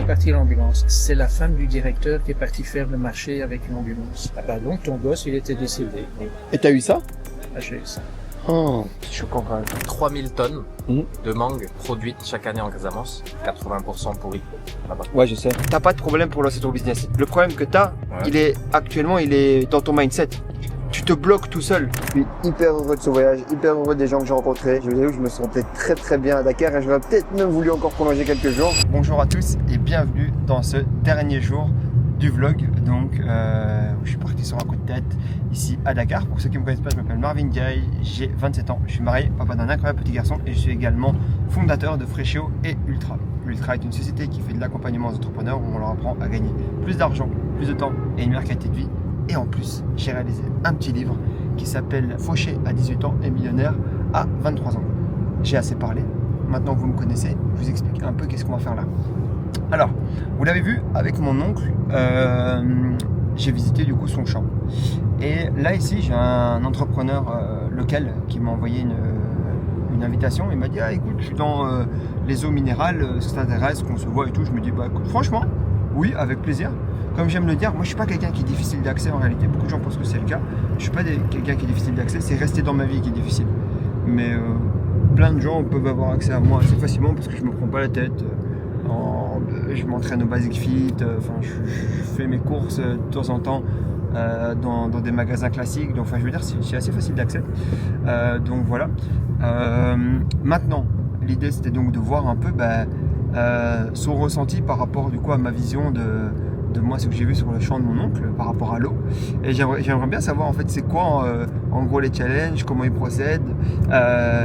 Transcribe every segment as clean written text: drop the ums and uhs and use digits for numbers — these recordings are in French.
parti l'ambulance. C'est la femme du directeur qui est partie faire le marché avec une ambulance. Ah bah donc ton gosse, il était décédé. Et t'as eu ça? Ah, j'ai eu ça. Oh, c'est choquant quand même. 3000 tonnes de mangue produites chaque année en Casamance, 80% pourries là-bas. Ouais, je sais. T'as pas de problème pour lancer ton business. Le problème que t'as, il est dans ton mindset. Tu te bloques tout seul. Je suis hyper heureux de ce voyage, hyper heureux des gens que j'ai rencontrés. Je vous avoue que je me sentais très très bien à Dakar et j'aurais peut-être même voulu encore prolonger quelques jours. Bonjour à tous et bienvenue dans ce dernier jour du vlog. Donc, je suis parti sur un coup de tête ici à Dakar. Pour ceux qui ne me connaissent pas, je m'appelle Marvin Diaye, j'ai 27 ans. Je suis marié, papa d'un incroyable petit garçon et je suis également fondateur de Fréchéo et Ultra. Ultra est une société qui fait de l'accompagnement aux entrepreneurs où on leur apprend à gagner plus d'argent, plus de temps et une meilleure qualité de vie. Et en plus, j'ai réalisé un petit livre qui s'appelle Fauché à 18 ans et millionnaire à 23 ans. J'ai assez parlé. Maintenant que vous me connaissez, je vous explique un peu qu'est-ce qu'on va faire là. Alors, vous l'avez vu, avec mon oncle, j'ai visité du coup son champ. Et là ici, j'ai un entrepreneur local qui m'a envoyé une invitation. Il m'a dit, ah écoute, je suis dans les eaux minérales, ça t'intéresse, qu'on se voit et tout. Je me dis, bah écoute, franchement, oui, avec plaisir. Comme j'aime le dire, moi je suis pas quelqu'un qui est difficile d'accès en réalité. Beaucoup de gens pensent que c'est le cas. Je suis pas quelqu'un qui est difficile d'accès, c'est rester dans ma vie qui est difficile. Mais plein de gens peuvent avoir accès à moi assez facilement parce que je me prends pas la tête. Je m'entraîne au Basic Fit, je fais mes courses de temps en temps dans des magasins classiques. Donc, je veux dire, c'est assez facile d'accès. Donc voilà. Maintenant, l'idée c'était donc de voir un peu son ressenti par rapport du coup à ma vision de moi, ce que j'ai vu sur le champ de mon oncle par rapport à l'eau. Et j'aimerais bien savoir en fait c'est quoi en gros les challenges, comment il procède.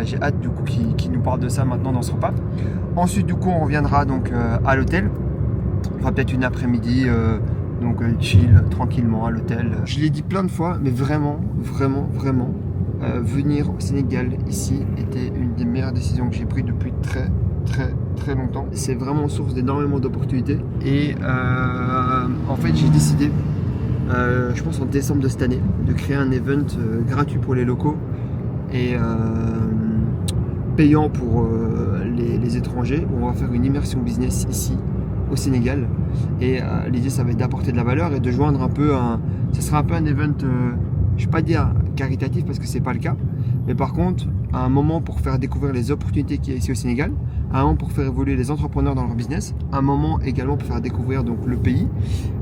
J'ai hâte du coup qu'il nous parle de ça maintenant dans ce repas. Ensuite du coup on reviendra donc à l'hôtel. On fera peut-être une après-midi donc chill tranquillement à l'hôtel. Je l'ai dit plein de fois mais vraiment venir au Sénégal ici était une des meilleures décisions que j'ai prises depuis très longtemps. C'est vraiment source d'énormément d'opportunités et en fait j'ai décidé je pense en décembre de cette année de créer un event gratuit pour les locaux et payant pour les étrangers. On va faire une immersion business ici au Sénégal et l'idée ça va être d'apporter de la valeur et de joindre un peu ça sera un peu un event je ne vais pas dire caritatif parce que c'est pas le cas, mais par contre un moment pour faire découvrir les opportunités qu'il y a ici au Sénégal, un moment pour faire évoluer les entrepreneurs dans leur business, un moment également pour faire découvrir donc le pays,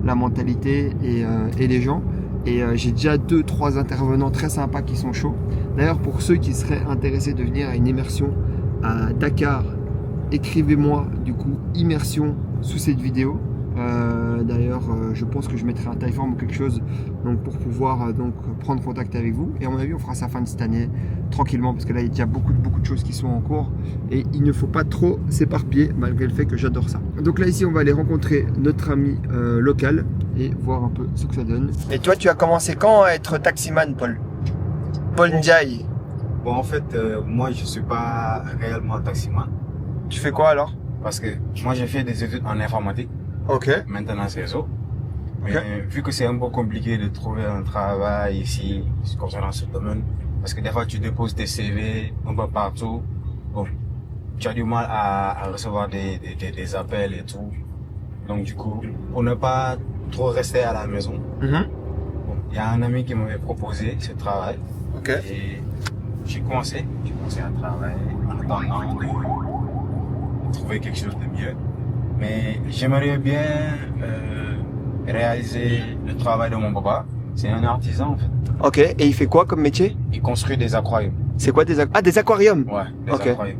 la mentalité et les gens. Et j'ai déjà 2-3 intervenants très sympas qui sont chauds. D'ailleurs pour ceux qui seraient intéressés de venir à une immersion à Dakar, écrivez-moi du coup immersion sous cette vidéo. D'ailleurs je pense que je mettrai un Typeform ou quelque chose donc, pour pouvoir donc, prendre contact avec vous et à mon avis on fera ça fin de cette année tranquillement parce que là il y a déjà beaucoup de choses qui sont en cours et il ne faut pas trop s'éparpiller malgré le fait que j'adore ça. Donc là ici on va aller rencontrer notre ami local et voir un peu ce que ça donne. Et toi tu as commencé quand à être taximan Paul Ndiaye? Bon en fait moi je suis pas réellement taximan. Tu fais quoi alors? Parce que moi j'ai fait des études en informatique. Ok. Maintenant c'est réseau. Mais Okay. vu que c'est un peu compliqué de trouver un travail ici concernant ce domaine, parce que des fois tu déposes tes CV un peu partout, bon, tu as du mal à recevoir des appels et tout. Donc du coup, pour ne pas trop rester à la maison, il y a un ami qui m'avait proposé ce travail. Ok. Et j'ai commencé à travailler en attendant de trouver quelque chose de mieux. Mais j'aimerais bien réaliser le travail de mon papa. C'est un artisan en fait. Ok, et il fait quoi comme métier? Il construit des aquariums. C'est quoi des aquariums? Ouais, des aquariums.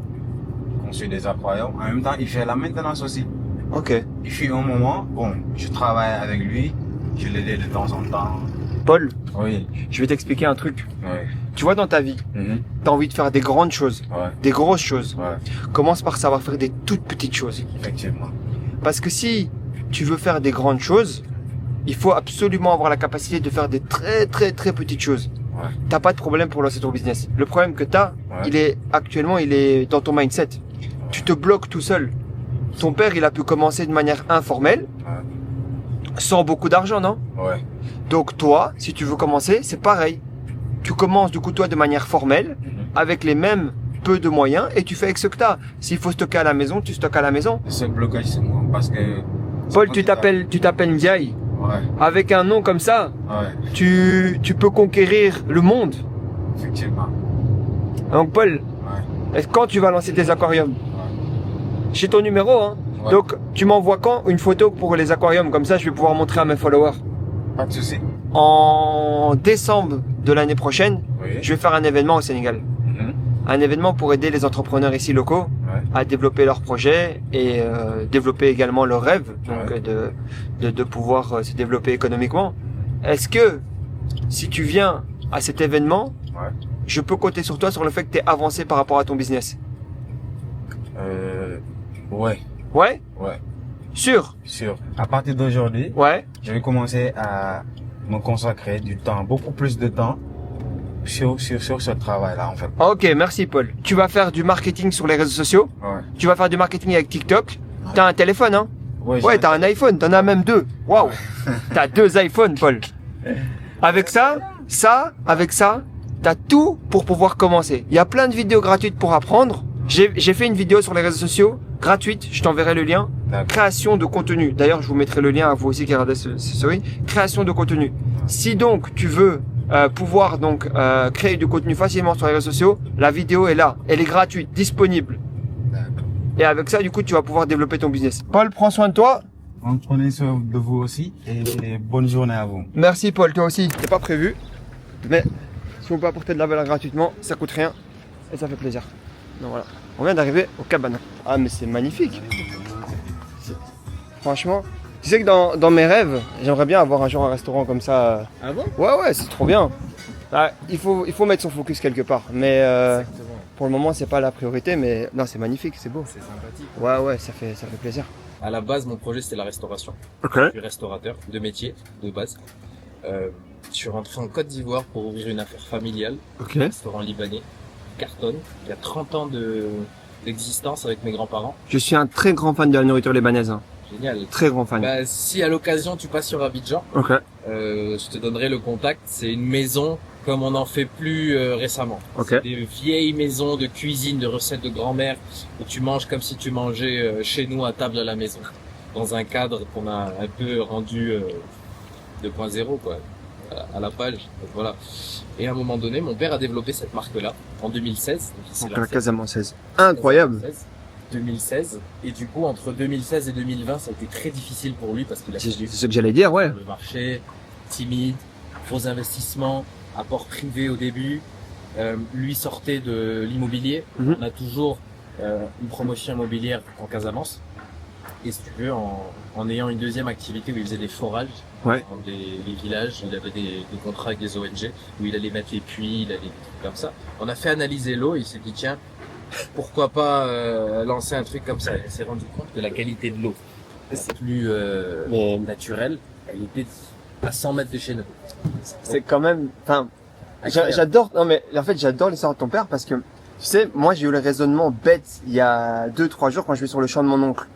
Il construit des aquariums. En même temps, il fait la maintenance aussi. Ok. Il fut un moment, bon, je travaille avec lui, je l'aidais de temps en temps. Paul, Oui. je vais t'expliquer un truc. Ouais. Tu vois dans ta vie, tu as envie de faire des grandes choses, des grosses choses. Ouais. Commence par savoir faire des toutes petites choses. Effectivement. Parce que si tu veux faire des grandes choses, il faut absolument avoir la capacité de faire des très petites choses. Ouais. T'as pas de problème pour lancer ton business. Le problème que t'as, il est dans ton mindset. Tu te bloques tout seul. Ton père, il a pu commencer de manière informelle, sans beaucoup d'argent, non? Ouais. Donc toi, si tu veux commencer, c'est pareil. Tu commences du coup toi de manière formelle, avec les mêmes peu de moyens, et tu fais avec ce que tu as. S'il faut stocker à la maison, tu stockes à la maison. Ce blocage, c'est moi, parce que Paul, tu t'appelles Ndiaye. Ouais, Avec un nom comme ça, ouais, tu peux conquérir le monde. effectivement. Donc Paul, Ouais, quand tu vas lancer tes aquariums? J'ai ton numéro, hein. Ouais. Donc tu m'envoies quand une photo pour les aquariums, comme ça je vais pouvoir montrer à mes followers. pas de souci. En décembre de l'année prochaine, Oui. je vais faire un événement au Sénégal. Mhm. Un événement pour aider les entrepreneurs ici locaux Ouais. à développer leurs projets et développer également leurs rêves, donc Ouais. de pouvoir se développer économiquement. Est-ce que si tu viens à cet événement, Ouais. je peux compter sur toi sur le fait que tu es avancé par rapport à ton business? Ouais, Ouais? ouais, Sûr? sûr. À partir d'aujourd'hui, Ouais? je vais commencer à me consacrer du temps, beaucoup plus de temps sur ce travail-là, en fait. Ok, merci Paul. Tu vas faire du marketing sur les réseaux sociaux? Ouais. Tu vas faire du marketing avec TikTok? T'as un téléphone, hein? Ouais, Ouais, t'as un iPhone, t'en as même deux. Waouh! T'as deux iPhones, Paul. Avec ça, t'as tout pour pouvoir commencer. Il y a plein de vidéos gratuites pour apprendre. J'ai fait une vidéo sur les réseaux sociaux, gratuite, je t'enverrai le lien. D'accord. Création de contenu. D'ailleurs, je vous mettrai le lien à vous aussi qui regardez ce story. Création de contenu. Si donc tu veux pouvoir donc créer du contenu facilement sur les réseaux sociaux, la vidéo est là. Elle est gratuite, disponible. D'accord. Et avec ça, du coup, tu vas pouvoir développer ton business. Paul, prends soin de toi. Donc, prenez soin de vous aussi et bonne journée à vous. Merci Paul, toi aussi. C'est pas prévu, mais si on peut apporter de la valeur gratuitement, ça coûte rien et ça fait plaisir. Donc voilà, on vient d'arriver au cabane. Ah mais c'est magnifique. Franchement, tu sais que dans mes rêves, j'aimerais bien avoir un jour un restaurant comme ça. Ah bon? Ouais, c'est trop bien. Ah, il faut mettre son focus quelque part, mais Exactement. pour le moment c'est pas la priorité. Mais non, c'est magnifique, c'est beau. C'est sympathique. Ouais, ça fait plaisir. À la base, mon projet, c'était la restauration. Ok. Je suis restaurateur de métier, de base. Je suis rentré en Côte d'Ivoire pour ouvrir une affaire familiale, Ok. un restaurant libanais, cartonne. Il y a 30 ans d'existence avec mes grands-parents. Je suis un très grand fan de la nourriture libanaise. Hein. Génial. Très grand fan. Bah, si à l'occasion tu passes sur Abidjan, Ok. je te donnerai le contact. C'est une maison comme on n'en fait plus récemment. Ok. C'est des vieilles maisons de cuisine, de recettes de grand-mère où tu manges comme si tu mangeais chez nous à table à la maison, dans un cadre qu'on a un peu rendu 2.0 quoi, à la page. Donc, voilà. Et à un moment donné, mon père a développé cette marque-là en 2016. Donc, c'est Donc la la Casamançaise. Incroyable. 2016. Et du coup, entre 2016 et 2020, ça a été très difficile pour lui parce qu'il a C'est fallu ce que j'allais dire, ouais. le marché, timide, gros investissements, apport privé au début. Lui sortait de l'immobilier. Mhm. On a toujours une promotion immobilière en Casamance. Et si tu veux, en ayant une deuxième activité où il faisait des forages Ouais. dans les villages, il avait des contrats avec des ONG où il allait mettre les puits, il allait des trucs comme ça. On a fait analyser l'eau et il s'est dit tiens, pourquoi pas lancer un truc comme ça. Il s'est rendu compte que la qualité de l'eau, c'est plus Mais naturel. Elle était à 100 mètres de chez nous. c'est quand même, enfin, Incroyable. j'adore, non mais en fait j'adore l'histoire de ton père parce que, tu sais, moi j'ai eu le raisonnement bête il y a 2-3 jours quand je vais sur le champ de mon oncle.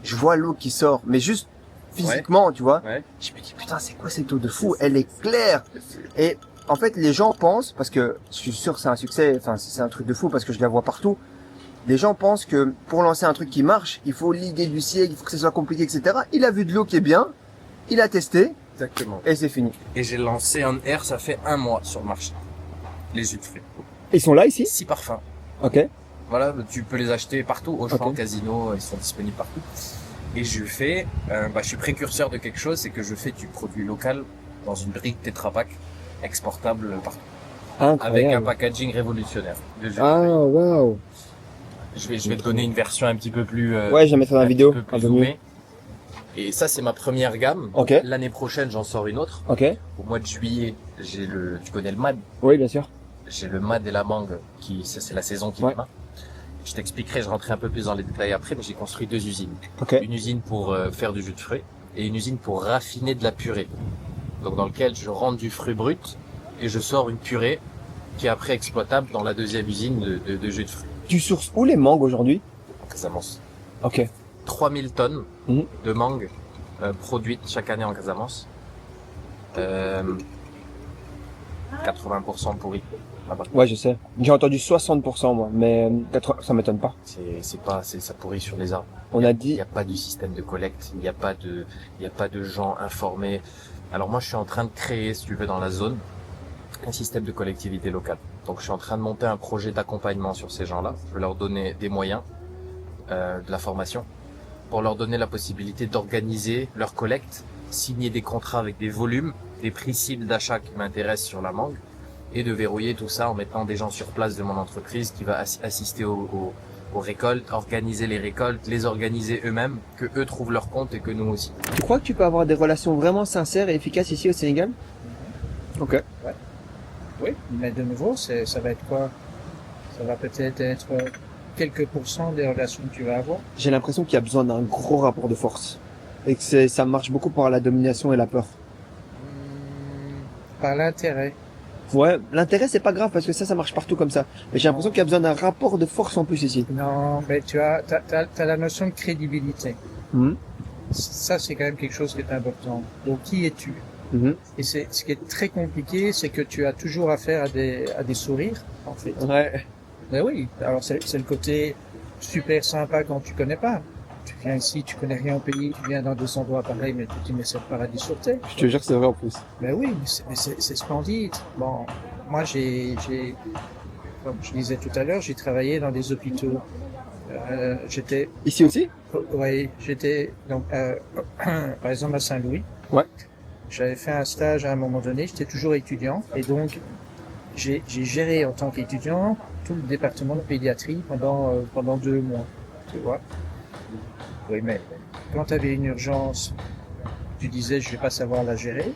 Je vois l'eau qui sort, mais juste physiquement, tu vois. Ouais. Je me dis putain c'est quoi cette eau de fou, elle est claire. Et en fait les gens pensent, parce que je suis sûr que c'est un succès, enfin c'est un truc de fou parce que je la vois partout. Les gens pensent que pour lancer un truc qui marche, il faut l'idée du siècle, il faut que ce soit compliqué, etc. Il a vu de l'eau qui est bien, il a testé Exactement. et c'est fini. Et j'ai lancé un air, ça fait 1 mois sur le marché. Les jus de fruits. Ils sont là ici? 6 parfums. Ok. Voilà, tu peux les acheter partout, au champ, Ok. casino, ils sont disponibles partout. Et je fais, je suis précurseur de quelque chose, c'est que je fais du produit local dans une brique Tetra Pak exportable partout, avec un packaging révolutionnaire. de jus de Ah, fruits. waouh. Je vais te donner une version un petit peu plus. Ouais, je vais mettre dans la un vidéo, petit peu un plus peu mieux. zoomée. Et ça, c'est ma première gamme. Ok. L'année prochaine, j'en sors une autre. Ok. Au mois de juillet, tu connais le MAD. Oui, bien sûr. J'ai le MAD et la mangue c'est la saison qui Ouais. démarre. Je t'expliquerai, je rentrerai un peu plus dans les détails après, mais j'ai construit 2 usines. Ok. Une usine pour faire du jus de fruits et une usine pour raffiner de la purée. Donc dans lequel je rentre du fruit brut et je sors une purée qui est après exploitable dans la deuxième usine de jus de fruits. Tu sources où les mangues aujourd'hui? En Casamance. Ok. 3000 tonnes Mhm. de mangue produites chaque année en Casamance. 80% pourries là-bas. Ouais, je sais. J'ai entendu 60% moi, mais 80, ça m'étonne pas. Ça pourrit sur les arbres. On a Il dit, n'y a pas du système de collecte, il n'y a pas de gens informés. Alors moi, je suis en train de créer, si tu veux, dans la zone, un système de collectivité locale. Donc je suis en train de monter un projet d'accompagnement sur ces gens-là. Je vais leur donner des moyens, de la formation, pour leur donner la possibilité d'organiser leur collecte, signer des contrats avec des volumes, des prix cibles d'achat qui m'intéressent sur la mangue, et de verrouiller tout ça en mettant des gens sur place de mon entreprise qui va assister aux récoltes, organiser les récoltes, les organiser eux-mêmes, que eux trouvent leur compte et que nous aussi. tu crois que tu peux avoir des relations vraiment sincères et efficaces ici au Sénégal? Ok. Oui, mais de nouveau, ça va être quoi? Ça va peut-être être quelques pourcents des relations que tu vas avoir. J'ai l'impression qu'il y a besoin d'un gros rapport de force. Et que ça marche beaucoup par la domination et la peur. Par l'intérêt. Ouais, l'intérêt c'est pas grave parce que ça marche partout comme ça. Mais j'ai l'impression qu'il y a besoin d'un rapport de force en plus ici. Non, mais t'as la notion de crédibilité. Ça, c'est quand même quelque chose qui est important. Donc, qui es-tu? Et ce qui est très compliqué, c'est que tu as toujours affaire à des sourires, en fait. Ouais. Ben oui. Alors, c'est le côté super sympa quand tu connais pas. Tu viens ici, tu connais rien au pays, tu viens dans des endroits pareils, mais tu te dis, mais c'est le paradis sur terre. Je te jure que c'est vrai en plus. Ben oui, mais c'est splendide. Bon, moi, comme je disais tout à l'heure, j'ai travaillé dans des hôpitaux. J'étais, Ici aussi? oui, j'étais, donc, par exemple, à Saint-Louis. Ouais. J'avais fait un stage à un moment donné, j'étais toujours étudiant, et donc, j'ai géré en tant qu'étudiant tout le département de pédiatrie pendant 2 mois, tu vois. Oui, mais quand tu avais une urgence, tu disais je vais pas savoir la gérer.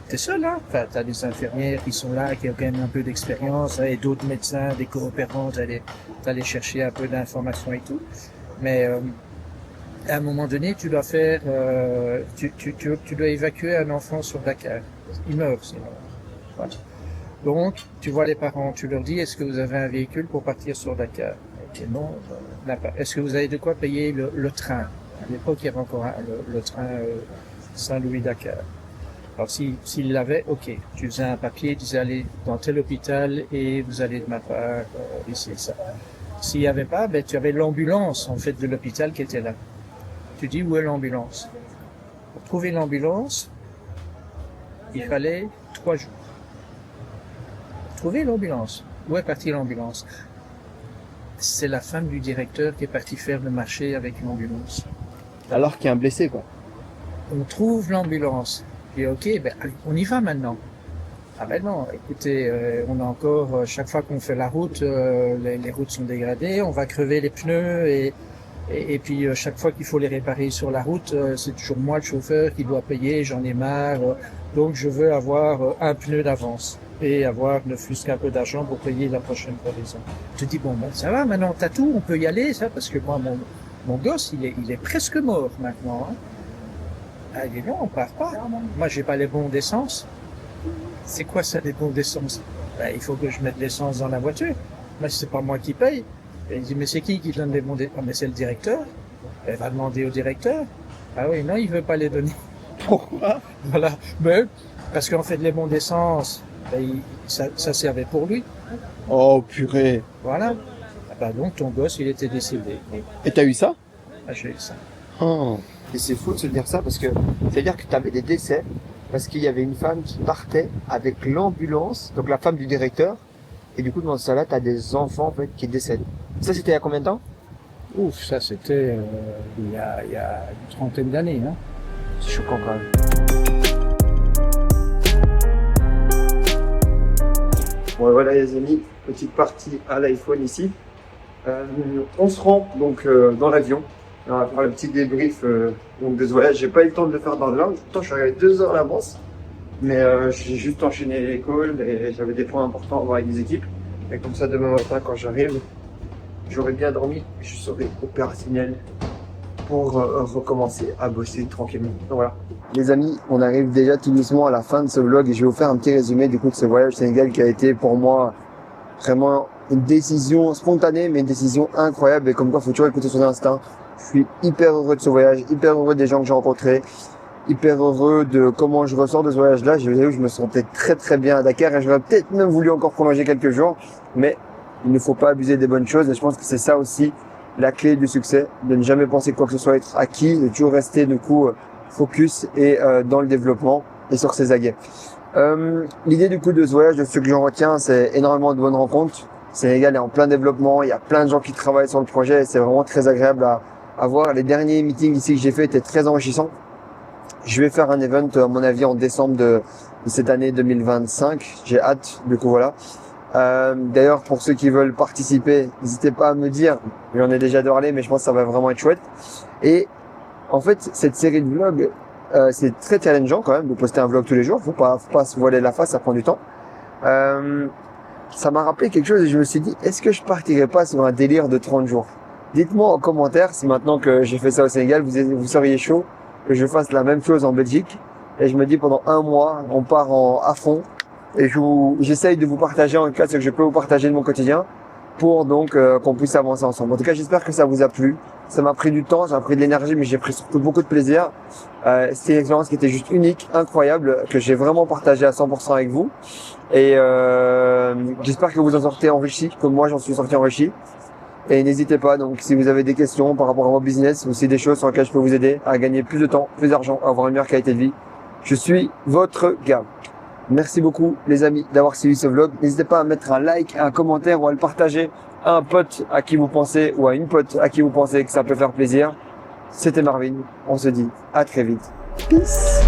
T'es seul, hein. Enfin, t'as des infirmières qui sont là, qui ont quand même un peu d'expérience, et d'autres médecins, des coopérants, t'allais chercher un peu d'informations et tout. Mais à un moment donné, tu dois faire, tu dois évacuer un enfant sur Dakar. Il meurt sinon. Voilà. Donc, tu vois les parents, tu leur dis est-ce que vous avez un véhicule pour partir sur Dakar? Et non, est-ce que vous avez de quoi payer le train? À l'époque, il y avait encore le train Saint-Louis-Dakar. Alors, s'il l'avait, ok. Tu faisais un papier, tu disais allez dans tel hôpital et vous allez de ma part ici et ça. S'il n'y avait pas, ben tu avais l'ambulance en fait de l'hôpital qui était là. Tu dis où est l'ambulance? Pour trouver l'ambulance, il fallait 3 jours. Trouver l'ambulance. Où est partie l'ambulance? C'est la femme du directeur qui est partie faire le marché avec une ambulance. Alors qu'il y a un blessé, quoi. On trouve l'ambulance. Et ok, ben, on y va maintenant. Ah ben non, écoutez, on a encore, chaque fois qu'on fait la route, les routes sont dégradées, on va crever les pneus et puis chaque fois qu'il faut les réparer sur la route, c'est toujours moi le chauffeur qui doit payer, j'en ai marre. Donc je veux avoir un pneu d'avance et avoir ne fût-ce qu'un peu d'argent pour payer la prochaine crevaison. Je te dis bon ben ça va, maintenant t'as tout, on peut y aller, ça, parce que moi mon gosse il est presque mort maintenant. Hein. Ah, il dit non, on part pas. Moi j'ai pas les bons d'essence. C'est quoi ça, les bons d'essence? Ben, il faut que je mette l'essence dans la voiture. Mais c'est pas moi qui paye. Et il dit, mais c'est qui donne les bons d'essence? Ah, mais c'est le directeur. Elle va demander au directeur. Ah oui, non, il veut pas les donner. Pourquoi? Voilà. Ben, parce qu'en fait, les bons d'essence, ben, ça servait pour lui. Oh, purée. Voilà. Ah, ben, donc, ton gosse, il était décédé. Et t'as eu ça? Ah, j'ai eu ça. Oh. Et c'est fou de se dire ça parce que c'est-à-dire que t'avais des décès parce qu'il y avait une femme qui partait avec l'ambulance, donc la femme du directeur, et du coup dans ce cas-là, t'as des enfants en fait qui décèdent. Ça c'était il y a combien de temps? Ouf, ça c'était il y a une trentaine d'années. Hein. C'est choquant quand même. Bon voilà les amis, petite partie à l'iPhone ici. On se rend donc dans l'avion. On va faire le petit débrief donc de ce voyage. J'ai pas eu le temps de le faire dans le lounge. Pourtant, je suis arrivé 2 heures à l'avance. Mais j'ai juste enchaîné les calls et j'avais des points importants à voir avec les équipes. Et comme ça, demain matin, quand j'arrive, j'aurai bien dormi et je serai opérationnel pour recommencer à bosser tranquillement. Donc voilà. Les amis, on arrive déjà tout doucement à la fin de ce vlog et je vais vous faire un petit résumé du coup de ce voyage au Sénégal qui a été pour moi vraiment une décision spontanée mais une décision incroyable et comme quoi il faut toujours écouter son instinct. Je suis hyper heureux de ce voyage, hyper heureux des gens que j'ai rencontrés, hyper heureux de comment je ressors de ce voyage-là. Je me sentais très très bien à Dakar et j'aurais peut-être même voulu encore prolonger quelques jours, mais il ne faut pas abuser des bonnes choses et je pense que c'est ça aussi la clé du succès, de ne jamais penser que quoi que ce soit être acquis, de toujours rester du coup focus et dans le développement et sur ses aguets. L'idée du coup de ce voyage, de ce que j'en retiens, c'est énormément de bonnes rencontres. Sénégal est en plein développement, il y a plein de gens qui travaillent sur le projet et c'est vraiment très agréable à voir. Les derniers meetings ici que j'ai fait étaient très enrichissants. Je vais faire un event à mon avis en décembre de cette année 2025. J'ai hâte, du coup voilà. D'ailleurs, pour ceux qui veulent participer, n'hésitez pas à me dire. J'en ai déjà parlé, mais je pense que ça va vraiment être chouette. Et en fait, cette série de vlogs, c'est très challengeant quand même de poster un vlog tous les jours. Faut pas se voiler la face, ça prend du temps. Ça m'a rappelé quelque chose et je me suis dit, est-ce que je partirais pas sur un délire de 30 jours? Dites-moi en commentaire si maintenant que j'ai fait ça au Sénégal, vous seriez chaud que je fasse la même chose en Belgique. Et je me dis pendant un mois, on part à fond. Et j'essaye de vous partager en tout cas ce que je peux vous partager de mon quotidien pour donc qu'on puisse avancer ensemble. En tout cas, j'espère que ça vous a plu. Ça m'a pris du temps, ça m'a pris de l'énergie, mais j'ai pris surtout beaucoup de plaisir. C'était une expérience qui était juste unique, incroyable, que j'ai vraiment partagé à 100% avec vous. Et j'espère que vous en sortez enrichi, comme moi j'en suis sorti enrichi. Et n'hésitez pas, donc si vous avez des questions par rapport à mon business, ou si des choses sur lesquelles je peux vous aider à gagner plus de temps, plus d'argent, à avoir une meilleure qualité de vie, je suis votre gars. Merci beaucoup les amis d'avoir suivi ce vlog. N'hésitez pas à mettre un like, un commentaire ou à le partager à un pote à qui vous pensez ou à une pote à qui vous pensez que ça peut faire plaisir. C'était Marvin. On se dit à très vite. Peace.